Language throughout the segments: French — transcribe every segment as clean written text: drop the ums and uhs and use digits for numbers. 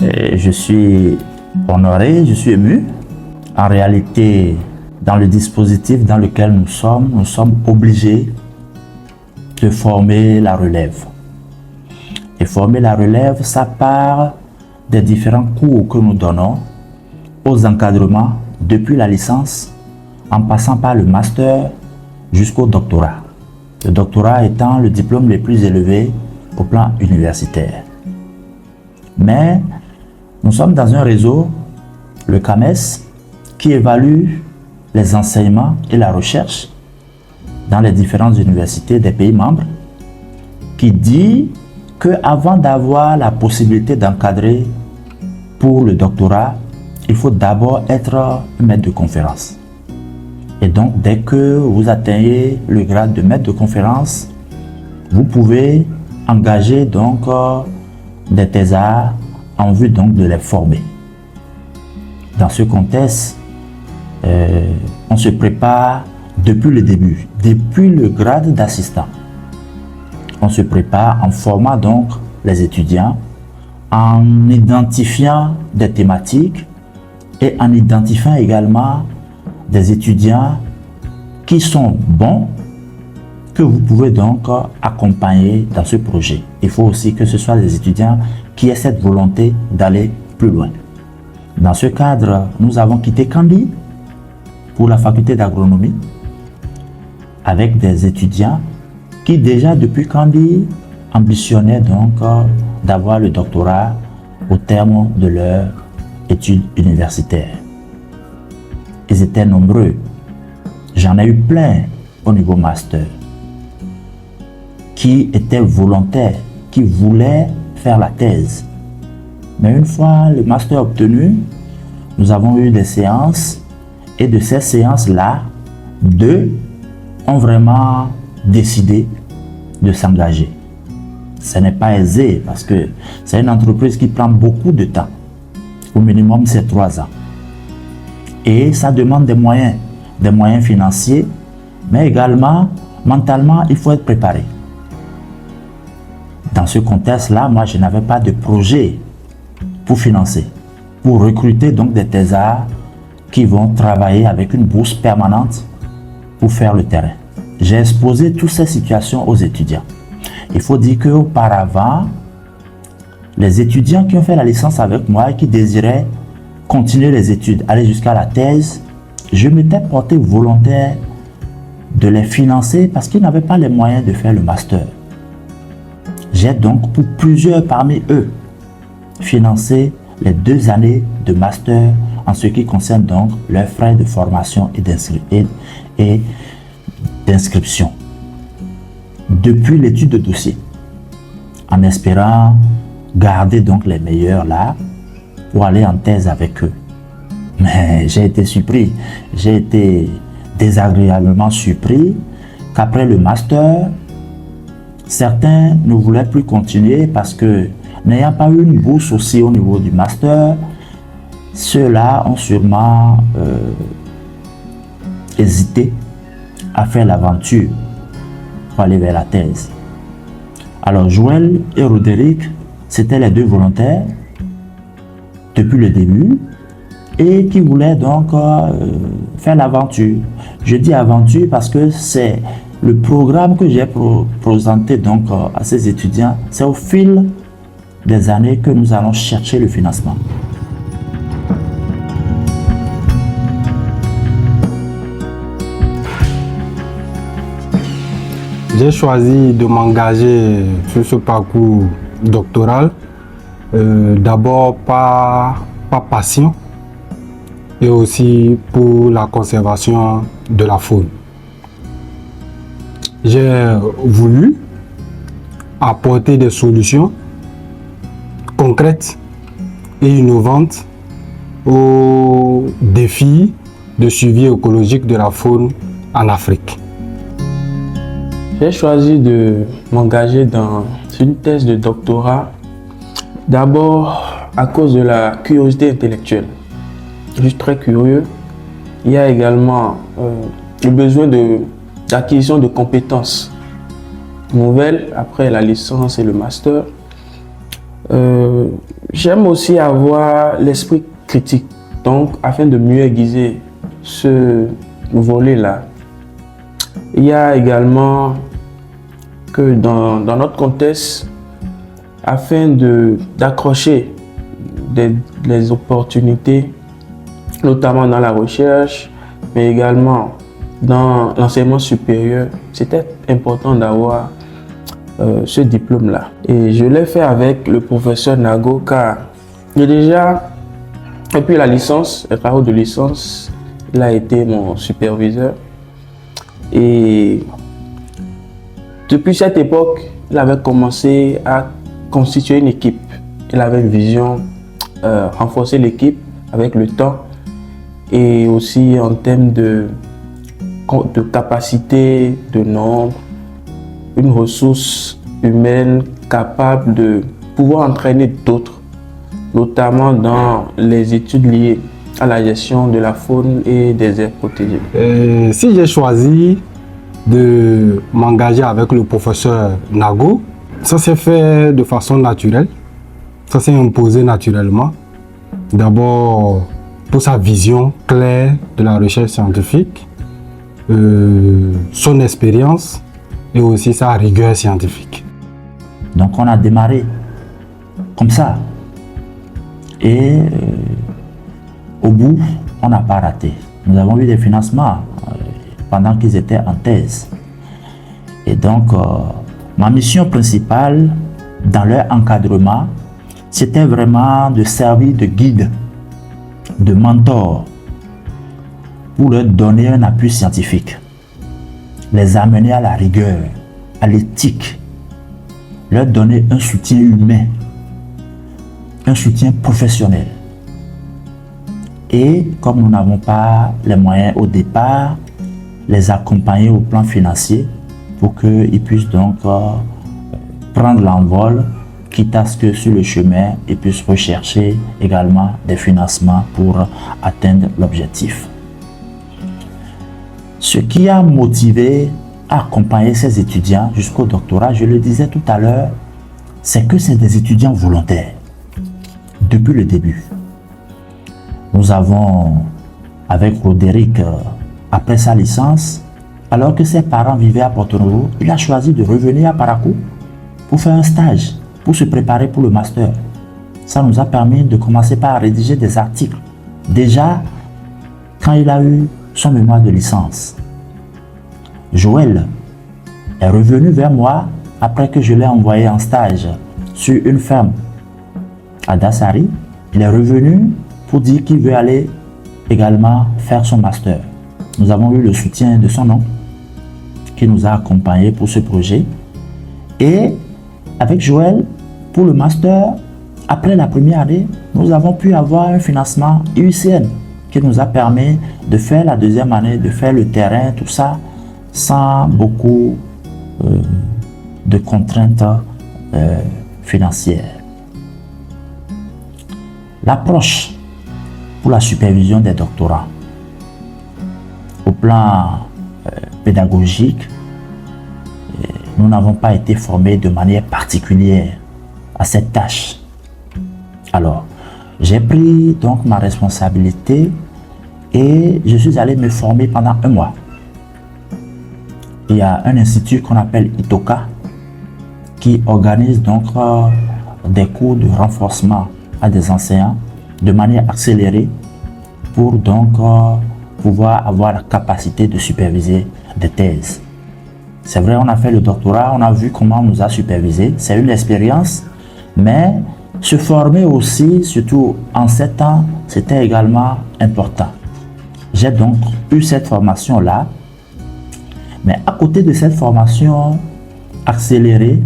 Et je suis honoré, je suis ému. En réalité, dans le dispositif dans lequel nous sommes obligés de former la relève. Et former la relève, ça part des différents cours que nous donnons aux encadrements depuis la licence, en passant par le master jusqu'au doctorat. Le doctorat étant le diplôme le plus élevé au plan universitaire. Mais nous sommes dans un réseau, le CAMES, qui évalue les enseignements et la recherche dans les différentes universités des pays membres, qui dit qu'avant d'avoir la possibilité d'encadrer pour le doctorat, il faut d'abord être maître de conférence. Et donc, dès que vous atteignez le grade de maître de conférence, vous pouvez engager donc des thésards en vue donc de les former. Dans ce contexte, on se prépare depuis le début, depuis le grade d'assistant. On se prépare en formant donc les étudiants, en identifiant des thématiques et en identifiant également des étudiants qui sont bons, que vous pouvez donc accompagner dans ce projet. Il faut aussi que ce soit des étudiants qui aient cette volonté d'aller plus loin. Dans ce cadre, nous avons quitté Candie pour la faculté d'agronomie avec des étudiants qui déjà depuis Candie ambitionnaient donc d'avoir le doctorat au terme de leur études universitaires. Ils étaient nombreux. J'en ai eu plein au niveau master qui étaient volontaires, qui voulaient faire la thèse. Mais une fois le master obtenu, nous avons eu des séances et de ces séances-là, deux ont vraiment décidé de s'engager. Ce n'est pas aisé parce que c'est une entreprise qui prend beaucoup de temps. Au minimum, c'est 3 ans. Et ça demande des moyens financiers, mais également, mentalement, il faut être préparé. Dans ce contexte-là, moi, je n'avais pas de projet pour financer, pour recruter donc des thésards qui vont travailler avec une bourse permanente pour faire le terrain. J'ai exposé toutes ces situations aux étudiants. Il faut dire qu'auparavant, les étudiants qui ont fait la licence avec moi et qui désiraient continuer les études, aller jusqu'à la thèse, je m'étais porté volontaire de les financer parce qu'ils n'avaient pas les moyens de faire le master. J'ai donc, pour plusieurs parmi eux, financé les 2 années de master en ce qui concerne donc leurs frais de formation et d'inscription. Depuis l'étude de dossier, en espérant garder donc les meilleurs là pour aller en thèse avec eux. Mais j'ai été surpris, j'ai été désagréablement surpris qu'après le master, certains ne voulaient plus continuer parce que n'ayant pas eu une bourse aussi au niveau du master, ceux-là ont sûrement hésité à faire l'aventure pour aller vers la thèse. Alors Joël et Roderick, c'était les 2 volontaires depuis le début et qui voulaient donc faire l'aventure. Je dis aventure parce que c'est le programme que j'ai présenté donc à ces étudiants. C'est au fil des années que nous allons chercher le financement. J'ai choisi de m'engager sur ce parcours doctoral d'abord par passion et aussi pour la conservation de la faune. J'ai voulu apporter des solutions concrètes et innovantes aux défis de suivi écologique de la faune en Afrique. J'ai choisi de m'engager dans une thèse de doctorat, d'abord à cause de la curiosité intellectuelle. Je suis très curieux. Il y a également le besoin d'acquisition de compétences nouvelles après la licence et le master. j'aime aussi avoir l'esprit critique, donc afin de mieux aiguiser ce volet-là. Il y a également que dans notre contexte, afin d'accrocher les opportunités, notamment dans la recherche, mais également dans l'enseignement supérieur, c'était important d'avoir ce diplôme-là. Et je l'ai fait avec le professeur Nago, car j'ai déjà, depuis la licence, les travaux de licence, il a été mon superviseur. Et depuis cette époque, il avait commencé à constituer une équipe. Il avait une vision, renforcer l'équipe avec le temps et aussi en termes de capacité, de nombre, une ressource humaine capable de pouvoir entraîner d'autres, notamment dans les études liées à la gestion de la faune et des aires protégées. Si j'ai choisi de m'engager avec le professeur Nago, ça s'est fait de façon naturelle, ça s'est imposé naturellement. D'abord pour sa vision claire de la recherche scientifique, son expérience et aussi sa rigueur scientifique. Donc on a démarré comme ça. Et au bout, on n'a pas raté. Nous avons eu des financements pendant qu'ils étaient en thèse. Et donc, ma mission principale dans leur encadrement, c'était vraiment de servir de guide, de mentor, pour leur donner un appui scientifique, les amener à la rigueur, à l'éthique, leur donner un soutien humain, un soutien professionnel. Et comme nous n'avons pas les moyens au départ, les accompagner au plan financier pour qu'ils puissent donc prendre l'envol, quitte à ce que sur le chemin, ils puissent rechercher également des financements pour atteindre l'objectif. Ce qui a motivé à accompagner ces étudiants jusqu'au doctorat, je le disais tout à l'heure, c'est que c'est des étudiants volontaires depuis le début. Nous avons, avec Roderick, après sa licence, alors que ses parents vivaient à Porto Novo, il a choisi de revenir à Parakou pour faire un stage, pour se préparer pour le master. Ça nous a permis de commencer par rédiger des articles. Déjà, quand il a eu son mémoire de licence, Joël est revenu vers moi après que je l'ai envoyé en stage sur une ferme à Dassari. Il est revenu pour dire qu'il veut aller également faire son master. Nous avons eu le soutien de son oncle qui nous a accompagnés pour ce projet. Et avec Joël, pour le master, après la première année, nous avons pu avoir un financement IUCN qui nous a permis de faire la deuxième année, de faire le terrain, tout ça, sans beaucoup de contraintes financières. L'approche pour la supervision des doctorats, au plan pédagogique, nous n'avons pas été formés de manière particulière à cette tâche. Alors, j'ai pris donc ma responsabilité et je suis allé me former pendant 1 mois. Il y a un institut qu'on appelle ITOCA qui organise donc des cours de renforcement à des enseignants de manière accélérée pour donc pouvoir avoir la capacité de superviser des thèses. C'est vrai, on a fait le doctorat, on a vu comment on nous a supervisé, c'est une expérience, mais se former aussi, surtout en 7 ans, c'était également important. J'ai donc eu cette formation-là, mais à côté de cette formation accélérée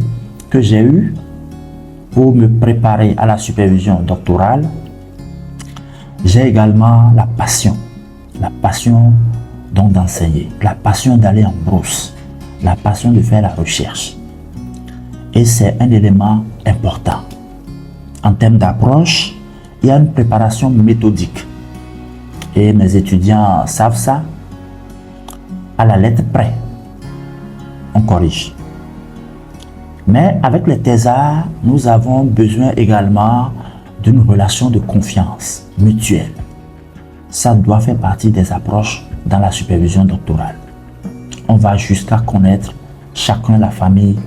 que j'ai eue pour me préparer à la supervision doctorale, j'ai également la passion donc d'enseigner, la passion d'aller en brousse, la passion de faire la recherche. Et c'est un élément important. En termes d'approche, il y a une préparation méthodique. Et mes étudiants savent ça. À la lettre près, on corrige. Mais avec les thésards, nous avons besoin également d'une relation de confiance mutuelle. Ça doit faire partie des approches dans la supervision doctorale. On va jusqu'à connaître chacun la famille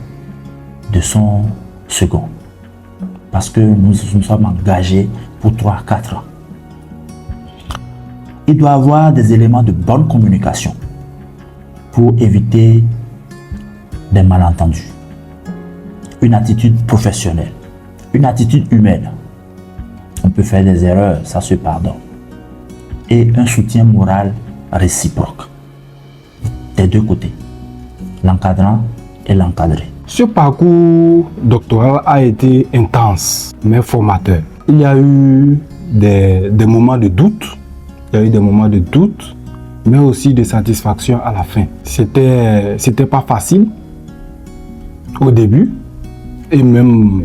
de son second. Parce que nous sommes engagés pour 3-4 ans. Il doit y avoir des éléments de bonne communication pour éviter des malentendus. Une attitude professionnelle, une attitude humaine. On peut faire des erreurs, ça se pardonne. Et un soutien moral réciproque des deux côtés, l'encadrant et l'encadré. Ce parcours doctoral a été intense, mais formateur. Il y a eu des moments de doute, mais aussi de satisfaction à la fin. C'était pas facile au début et même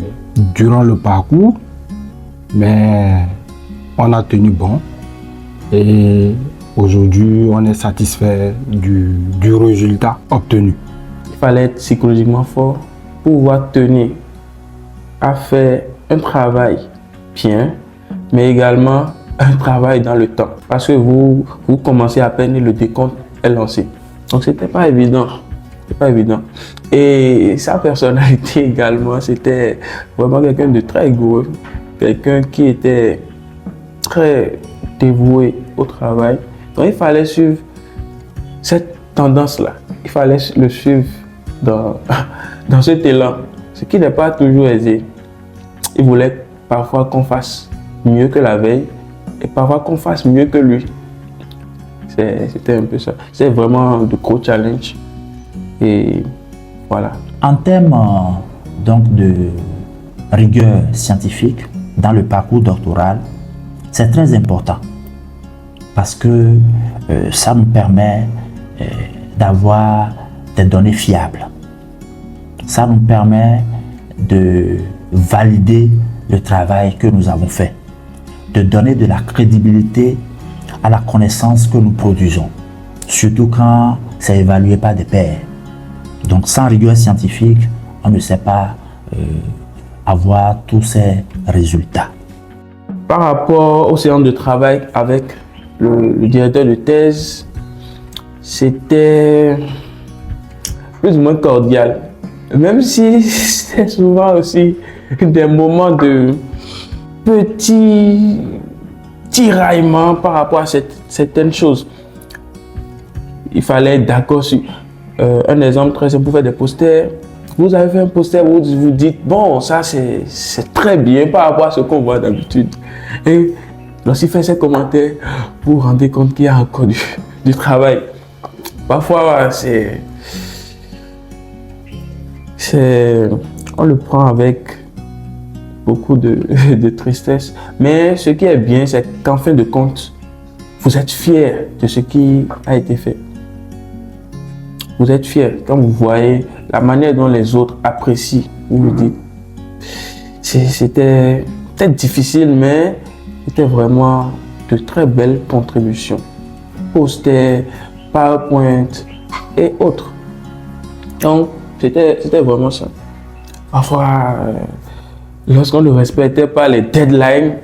durant le parcours, mais on a tenu bon et aujourd'hui on est satisfait du résultat obtenu. Il fallait être psychologiquement fort pour pouvoir tenir à faire un travail bien, mais également un travail dans le temps. Parce que vous commencez à peine et le décompte est lancé. Donc c'était pas évident. Et sa personnalité également, c'était vraiment quelqu'un de très rigoureux, quelqu'un qui était très dévoué au travail. Donc il fallait suivre cette tendance-là. Il fallait le suivre dans cet élan, ce qui n'est pas toujours aisé. Il voulait parfois qu'on fasse mieux que la veille et parfois qu'on fasse mieux que lui. C'était un peu ça. C'est vraiment de gros challenges. Et voilà. En termes donc de rigueur scientifique dans le parcours doctoral, c'est très important parce que ça nous permet d'avoir des données fiables. Ça nous permet de valider le travail que nous avons fait, de donner de la crédibilité à la connaissance que nous produisons, surtout quand c'est évalué par des pairs. Donc sans rigueur scientifique, on ne sait pas avoir tous ces résultats. Par rapport aux séances de travail avec le directeur de thèse, c'était plus ou moins cordial. Même si c'était souvent aussi des moments de petits tiraillements par rapport à certaines choses. Il fallait être d'accord sur un exemple très simple pour faire des posters. Vous avez fait un poster où vous dites, bon, ça c'est très bien par rapport à ce qu'on voit d'habitude. Et lorsqu'il fait ces commentaires, vous vous rendez compte qu'il y a encore du travail. Parfois, on le prend avec beaucoup de tristesse. Mais ce qui est bien, c'est qu'en fin de compte, vous êtes fiers de ce qui a été fait. Vous êtes fiers quand vous voyez la manière dont les autres apprécient. Vous vous dites, c'était peut-être difficile, mais c'était vraiment de très belles contributions. Posters, PowerPoint et autres. Donc, c'était vraiment ça. Parfois, lorsqu'on ne respectait pas les deadlines,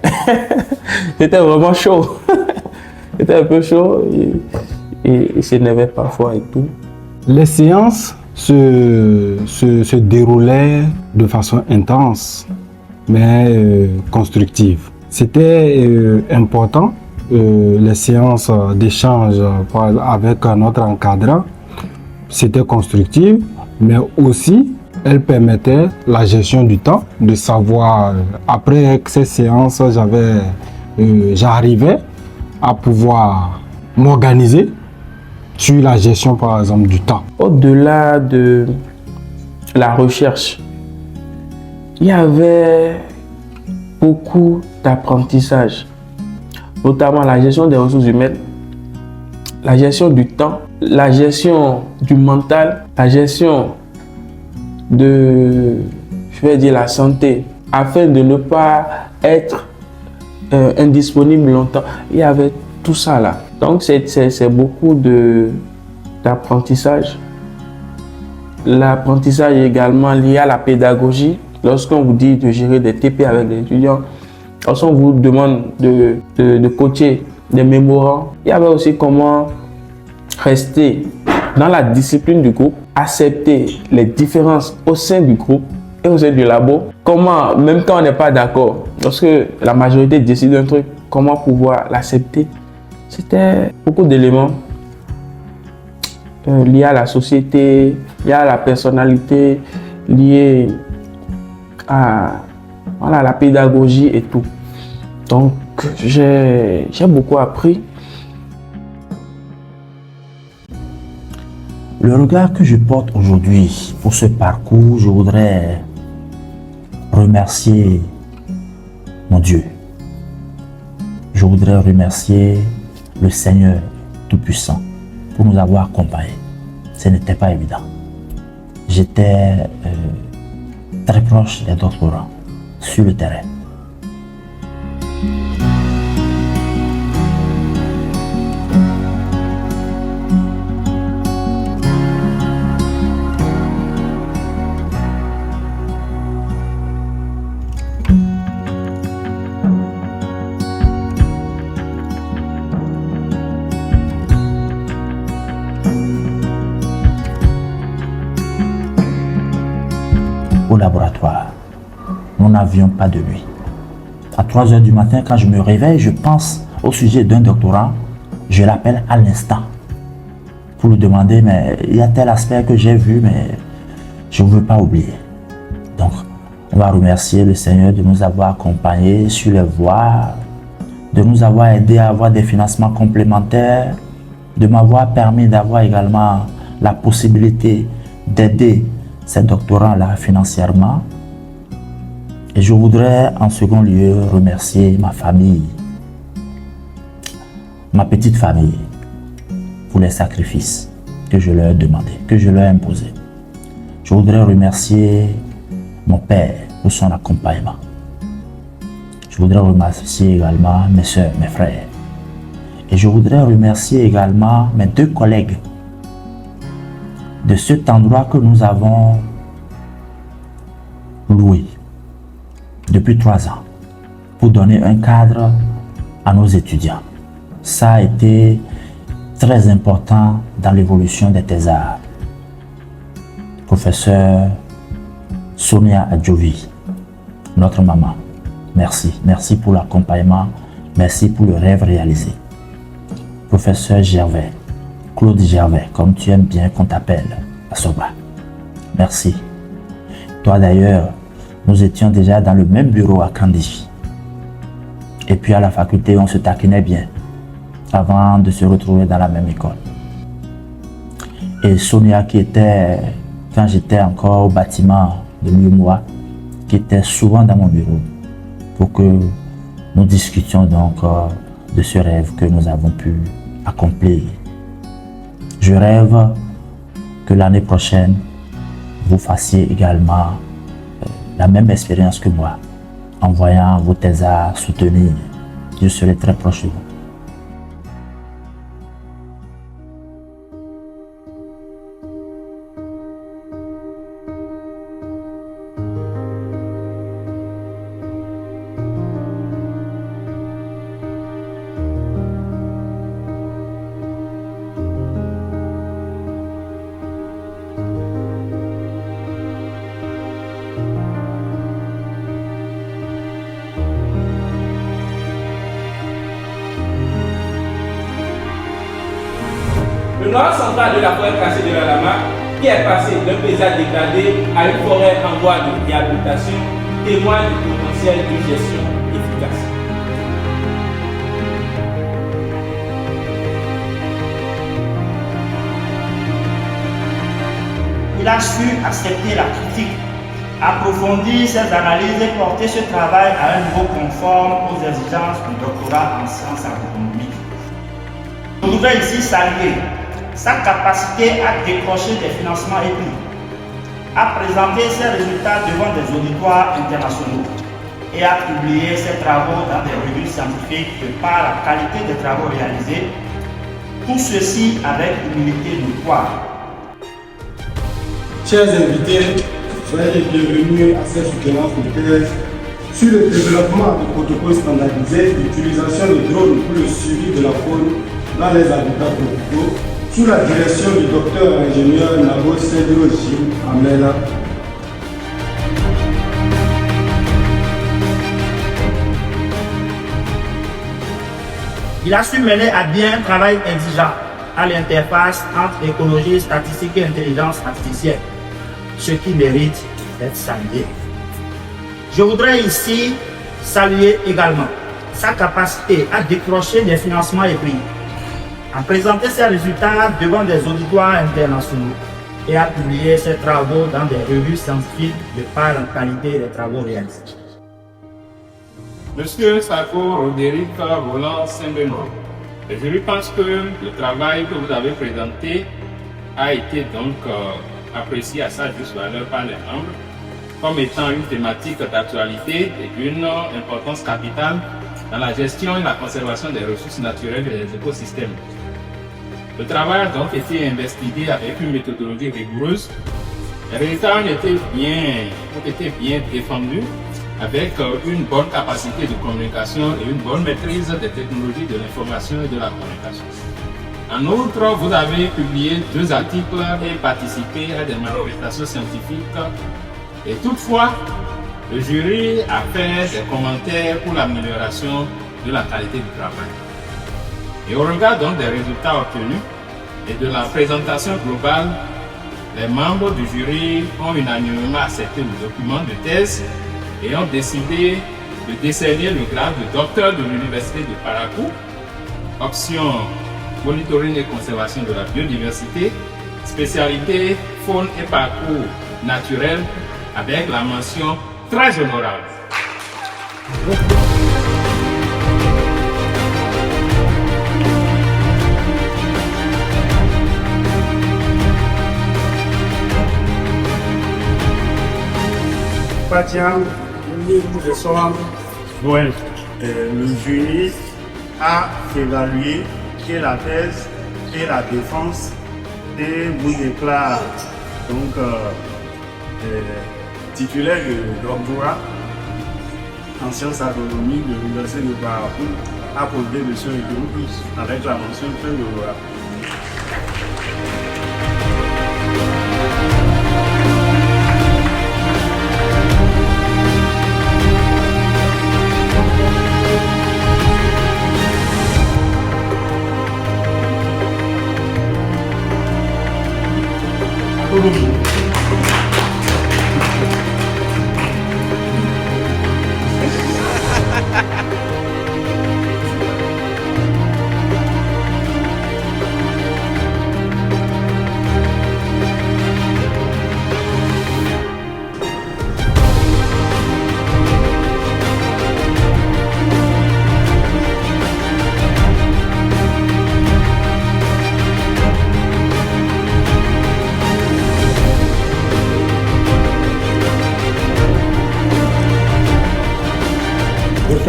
c'était vraiment chaud. C'était un peu chaud et s'énervait parfois et tout. Les séances se déroulaient de façon intense, mais constructive. C'était important, les séances d'échange avec notre encadrant, c'était constructif, mais aussi elle permettait la gestion du temps, de savoir, après ces séances, j'arrivais à pouvoir m'organiser sur la gestion, par exemple, du temps. Au-delà de la recherche, il y avait beaucoup d'apprentissage, notamment la gestion des ressources humaines, la gestion du temps, la gestion du mental, la gestion de, la santé, afin de ne pas être indisponible longtemps. Il y avait tout ça là. Donc c'est beaucoup d'apprentissage. L'apprentissage est également lié à la pédagogie. Lorsqu'on vous dit de gérer des TP avec les étudiants, Lorsqu'on vous demande de coacher des mémorants, il y avait aussi comment rester dans la discipline du groupe, accepter les différences au sein du groupe et au sein du labo. Comment, même quand on n'est pas d'accord, lorsque la majorité décide d'un truc, comment pouvoir l'accepter. C'était beaucoup d'éléments liés à la société, liés à la personnalité, liés à voilà, la pédagogie et tout. Donc, j'ai beaucoup appris. Le regard que je porte aujourd'hui pour ce parcours, je voudrais remercier mon Dieu. Je voudrais remercier le Seigneur Tout-Puissant pour nous avoir accompagnés. Ce n'était pas évident. J'étais très proche des doctorants sur le terrain. Au laboratoire, nous n'avions pas de nuit. À 3 heures du matin, quand je me réveille, je pense au sujet d'un doctorant. Je l'appelle à l'instant pour lui demander, mais il y a tel aspect que j'ai vu, mais je ne veux pas oublier. Donc, on va remercier le Seigneur de nous avoir accompagnés sur les voies, de nous avoir aidés à avoir des financements complémentaires, de m'avoir permis d'avoir également la possibilité d'aider ces doctorants-là financièrement. Et je voudrais en second lieu remercier ma famille, ma petite famille, pour les sacrifices que je leur ai demandés, que je leur ai imposés. Je voudrais remercier mon père pour son accompagnement. Je voudrais remercier également mes soeurs, mes frères. Et je voudrais remercier également mes 2 collègues de cet endroit que nous avons loué depuis 3 ans pour donner un cadre à nos étudiants. Ça a été très important dans l'évolution des thésards. Professeur Sonia Adjovi, notre maman, merci. Merci pour l'accompagnement, merci pour le rêve réalisé. Professeur Gervais, Claude Gervais, comme tu aimes bien qu'on t'appelle, à Soba. Merci. Toi d'ailleurs, nous étions déjà dans le même bureau à Kandishi. Et puis à la faculté, on se taquinait bien avant de se retrouver dans la même école. Et Sonia qui était, quand j'étais encore au bâtiment de l'UMOA, qui était souvent dans mon bureau pour que nous discutions donc de ce rêve que nous avons pu accomplir. Je rêve que l'année prochaine, vous fassiez également la même expérience que moi, en voyant vos thésards soutenir. Je serai très proche de vous. Le noir central de la forêt classée de la Lama, qui est passé d'un paysage dégradé à une forêt en voie de réhabilitation, témoigne du potentiel d'une gestion efficace. Il a su accepter la critique, approfondir ses analyses et porter ce travail à un niveau conforme aux exigences du doctorat en sciences agronomiques. Je voudrais ici saluer sa capacité à décrocher des financements écrits, à présenter ses résultats devant des auditoires internationaux et à publier ses travaux dans des revues scientifiques de par la qualité des travaux réalisés, tout ceci avec humilité notoire. Chers invités, soyez les bienvenus à cette soutenance de thèse sur le développement de protocoles standardisés d'utilisation de drones pour le suivi de la faune dans les habitats tropicaux, sous la direction du docteur ingénieur Nago Cédro Gilles Amela. Il a su mener à bien un travail exigeant à l'interface entre écologie, statistique et intelligence artificielle, ce qui mérite d'être salué. Je voudrais ici saluer également sa capacité à décrocher des financements et prix, à présenter ses résultats devant des auditoires internationaux et à publier ses travaux dans des revues scientifiques de par la qualité des travaux réalisés. Monsieur Sako Roderick Roland Saint-Benoît, je lui pense que le travail que vous avez présenté a été donc apprécié à sa juste valeur par les membres comme étant une thématique d'actualité et d'une importance capitale dans la gestion et la conservation des ressources naturelles et des écosystèmes. Le travail a donc été investigué avec une méthodologie rigoureuse. Les résultats ont été bien défendus avec une bonne capacité de communication et une bonne maîtrise des technologies de l'information et de la communication. En outre, vous avez publié 2 articles et participé à des manifestations scientifiques. Et toutefois, le jury a fait des commentaires pour l'amélioration de la qualité du travail. Et au regard donc des résultats obtenus et de la présentation globale, les membres du jury ont unanimement accepté le document de thèse et ont décidé de décerner le grade de docteur de l'Université de Parakou, option monitoring et conservation de la biodiversité, spécialité faune et parcours naturel avec la mention très honorable. Patience, de soir, Noël. Le jury a évalué que la thèse et la défense et vous déclare donc titulaire de doctorat en sciences agronomiques de l'Université de Parakou à poser de ce avec la mention très honorable.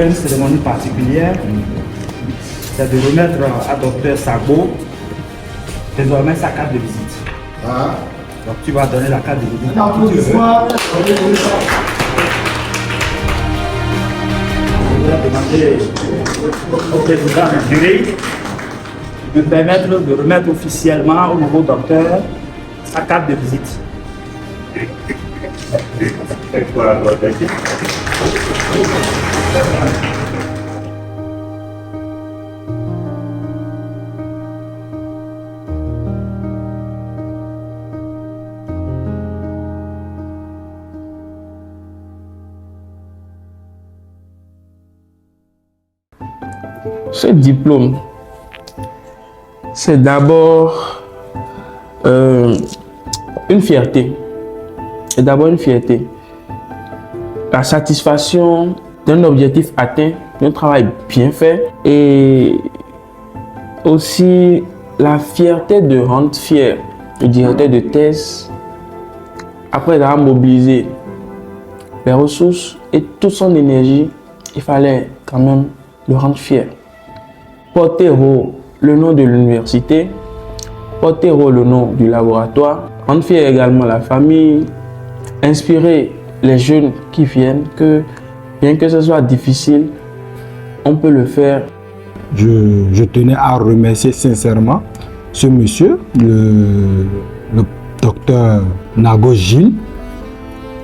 Une cérémonie particulière, c'est de remettre à Dr Sago désormais sa carte de visite. Donc tu vas donner la carte de visite. Je voudrais demander au président du jury de permettre de remettre officiellement au nouveau docteur sa carte de visite. Ce diplôme, c'est d'abord une fierté. C'est d'abord une fierté. La satisfaction d'un objectif atteint, d'un travail bien fait et aussi la fierté de rendre fier le directeur de thèse après avoir mobilisé les ressources et toute son énergie. Il fallait quand même le rendre fier. Porter haut le nom de l'université, porter haut le nom du laboratoire, rendre fier également la famille, inspirer les jeunes qui viennent que Bien que ce soit difficile, on peut le faire. Je tenais à remercier sincèrement ce monsieur, le docteur Nago Gilles,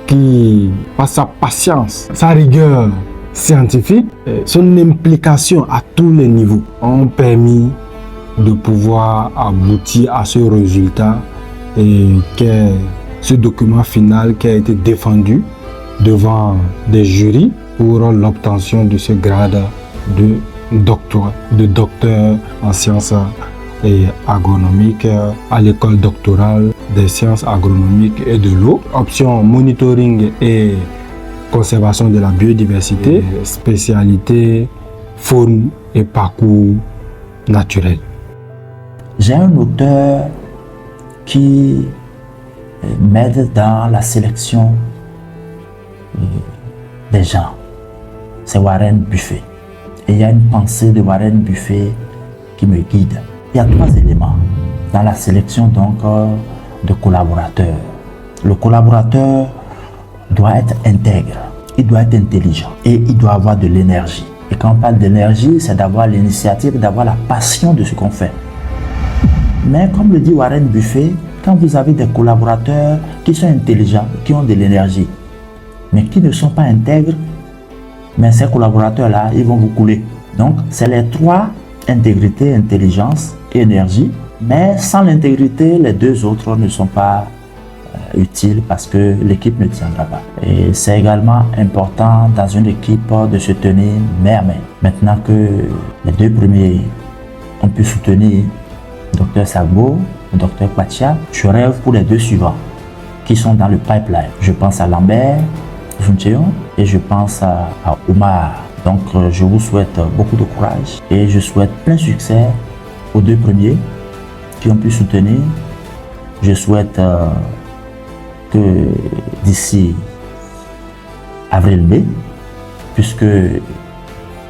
qui, par sa patience, sa rigueur scientifique, son implication à tous les niveaux, ont permis de pouvoir aboutir à ce résultat et qu'est ce document final qui a été défendu devant des jurys pour l'obtention de ce grade de docteur en sciences et agronomiques à l'école doctorale des sciences agronomiques et de l'eau. Option monitoring et conservation de la biodiversité, spécialité faune et parcours naturel. J'ai un auteur qui m'aide dans la sélection des gens. C'est Warren Buffett. Et il y a une pensée de Warren Buffett qui me guide. Il y a 3 éléments dans la sélection donc de collaborateurs. Le collaborateur doit être intègre, il doit être intelligent et il doit avoir de l'énergie. Et quand on parle d'énergie, c'est d'avoir l'initiative, d'avoir la passion de ce qu'on fait. Mais comme le dit Warren Buffett, quand vous avez des collaborateurs qui sont intelligents, qui ont de l'énergie, mais qui ne sont pas intègres, mais ces collaborateurs-là, ils vont vous couler. Donc, c'est les 3, intégrité, intelligence et énergie. Mais sans l'intégrité, les 2 autres ne sont pas utiles parce que l'équipe ne tiendra pas. Et c'est également important dans une équipe de se tenir main à main. Maintenant que les 2 premiers ont pu soutenir Dr Sagbo, Dr Kwatia, je rêve pour les 2 suivants qui sont dans le pipeline. Je pense à Lambert Zuncheon et je pense à Omar. Donc je vous souhaite beaucoup de courage et je souhaite plein succès aux 2 premiers qui ont pu soutenir. Je souhaite que d'ici avril-mai, puisque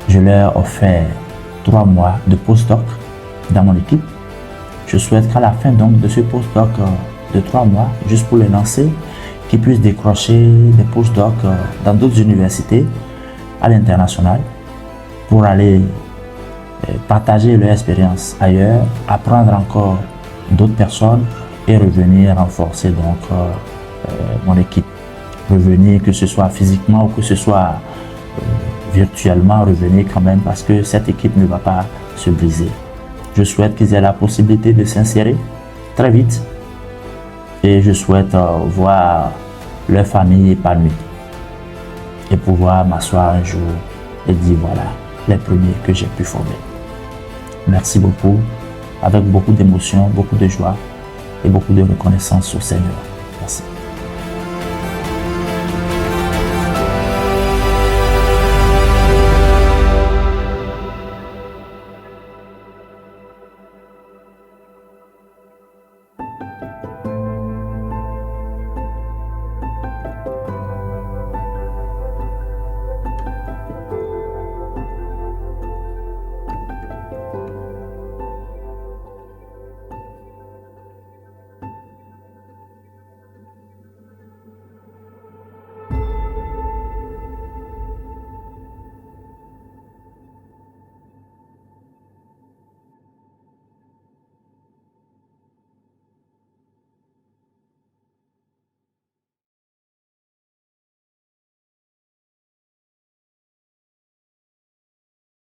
je leur ai offert 3 mois de postdoc dans mon équipe, je souhaite qu'à la fin donc de ce postdoc de 3 mois, juste pour les lancer, qu'ils puissent décrocher des postdocs dans d'autres universités à l'international pour aller partager leur expérience ailleurs, apprendre encore d'autres personnes et revenir renforcer donc mon équipe. Revenir, que ce soit physiquement ou que ce soit virtuellement, revenir quand même parce que cette équipe ne va pas se briser. Je souhaite qu'ils aient la possibilité de s'insérer très vite et je souhaite voir leur famille épanouie et pouvoir m'asseoir un jour et dire voilà les premiers que j'ai pu former. Merci beaucoup, avec beaucoup d'émotion, beaucoup de joie et beaucoup de reconnaissance au Seigneur.